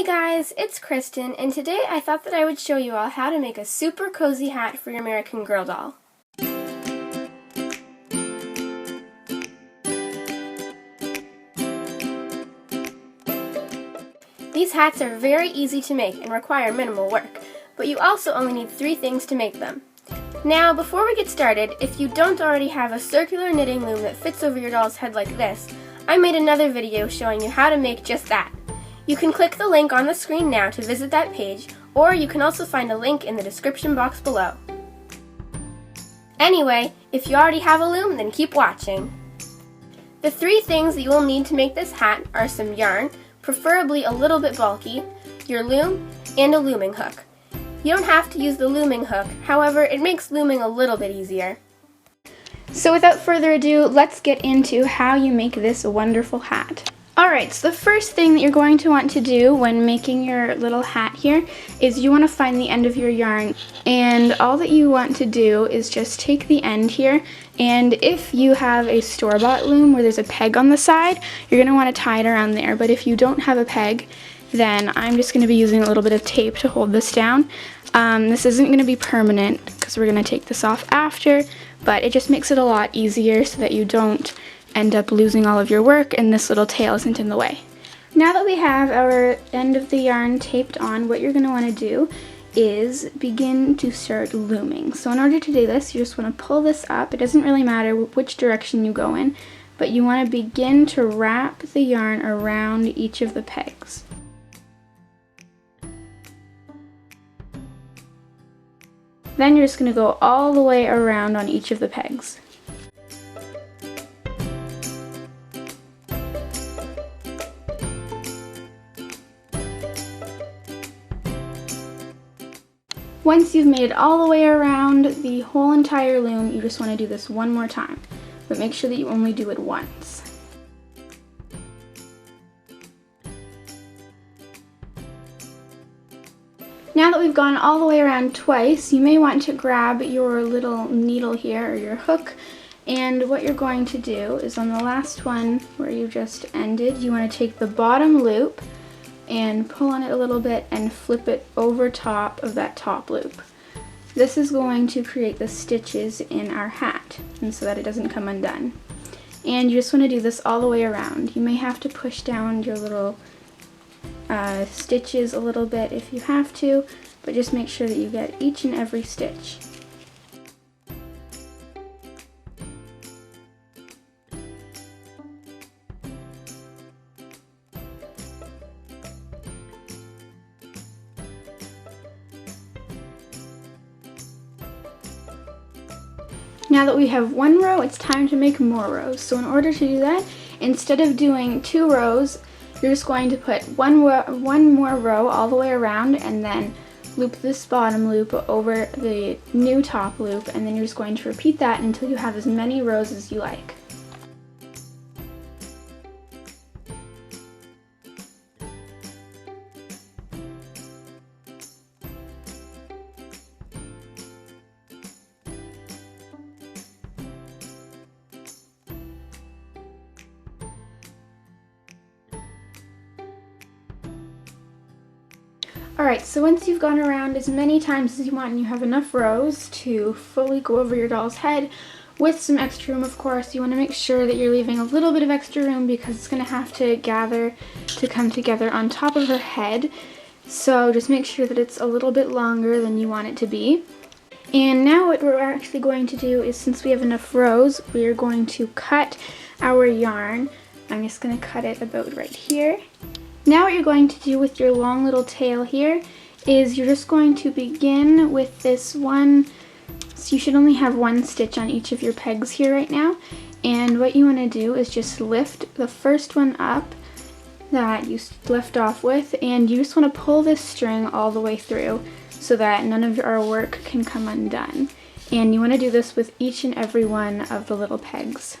Hey guys, it's Kristen, and today I thought that I would show you all how to make a super cozy hat for your American Girl doll. These hats are very easy to make and require minimal work, but you also only need 3 things to make them. Now, before we get started, if you don't already have a circular knitting loom that fits over your doll's head like this, I made another video showing you how to make just that. You can click the link on the screen now to visit that page, or you can also find a link in the description box below. Anyway, if you already have a loom, then keep watching. The 3 things that you will need to make this hat are some yarn, preferably a little bit bulky, your loom, and a looming hook. You don't have to use the looming hook, however, it makes looming a little bit easier. So without further ado, let's get into how you make this wonderful hat. Alright, so the first thing that you're going to want to do when making your little hat here is you want to find the end of your yarn, and all that you want to do is just take the end here, and if you have a store-bought loom where there's a peg on the side, you're going to want to tie it around there, but if you don't have a peg, then I'm just going to be using a little bit of tape to hold this down. This isn't going to be permanent because we're going to take this off after, but it just makes it a lot easier so that you don't end up losing all of your work and this little tail isn't in the way. Now that we have our end of the yarn taped on, what you're going to want to do is begin to start looming. So in order to do this, you just want to pull this up. It doesn't really matter which direction you go in, but you want to begin to wrap the yarn around each of the pegs. Then you're just going to go all the way around on each of the pegs. Once you've made it all the way around the whole entire loom, you just want to do this one more time, but make sure that you only do it once. Now that we've gone all the way around twice, you may want to grab your little needle here, or your hook, and what you're going to do is on the last one where you just ended, you want to take the bottom loop and pull on it a little bit and flip it over top of that top loop. This is going to create the stitches in our hat, and so that it doesn't come undone. And you just want to do this all the way around. You may have to push down your little stitches a little bit if you have to, but just make sure that you get each and every stitch. Now that we have one row, it's time to make more rows. So in order to do that, instead of doing 2 rows, you're just going to put one more row all the way around and then loop this bottom loop over the new top loop, and then you're just going to repeat that until you have as many rows as you like. Alright, so once you've gone around as many times as you want and you have enough rows to fully go over your doll's head, with some extra room of course, you want to make sure that you're leaving a little bit of extra room because it's going to have to gather to come together on top of her head. So just make sure that it's a little bit longer than you want it to be. And now what we're actually going to do is, since we have enough rows, we are going to cut our yarn. I'm just going to cut it about right here. Now what you're going to do with your long little tail here is you're just going to begin with this one, so you should only have 1 stitch on each of your pegs here right now, and what you want to do is just lift the first one up that you left off with, and you just want to pull this string all the way through so that none of our work can come undone. And you want to do this with each and every one of the little pegs.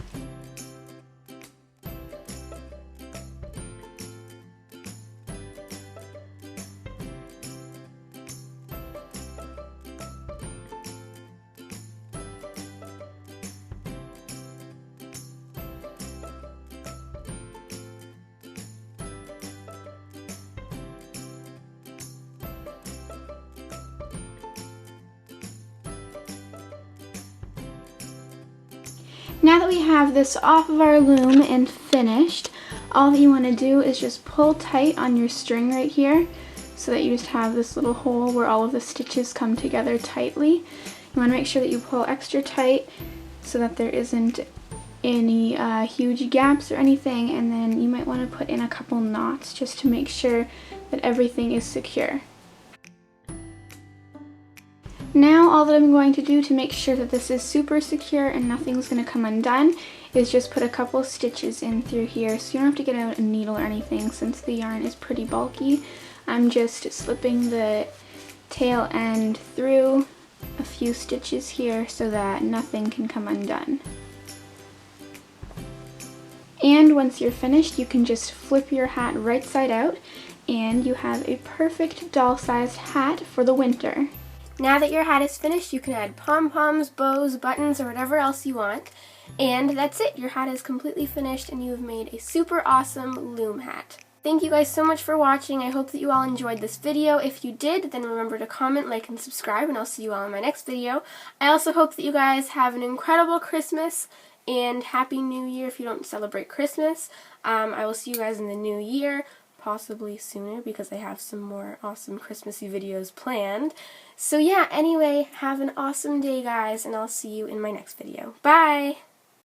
Now that we have this off of our loom and finished, all that you want to do is just pull tight on your string right here so that you just have this little hole where all of the stitches come together tightly. You want to make sure that you pull extra tight so that there isn't any huge gaps or anything, and then you might want to put in a couple knots just to make sure that everything is secure. Now all that I'm going to do to make sure that this is super secure and nothing's going to come undone is just put a couple stitches in through here, so you don't have to get out a needle or anything since the yarn is pretty bulky. I'm just slipping the tail end through a few stitches here so that nothing can come undone. And once you're finished, you can just flip your hat right side out and you have a perfect doll-sized hat for the winter. Now that your hat is finished, you can add pom-poms, bows, buttons, or whatever else you want. And that's it. Your hat is completely finished and you have made a super awesome loom hat. Thank you guys so much for watching. I hope that you all enjoyed this video. If you did, then remember to comment, like, and subscribe, and I'll see you all in my next video. I also hope that you guys have an incredible Christmas and Happy New Year if you don't celebrate Christmas. I will see you guys in the new year, possibly sooner because I have some more awesome Christmassy videos planned. So yeah, anyway, have an awesome day guys, and I'll see you in my next video. Bye!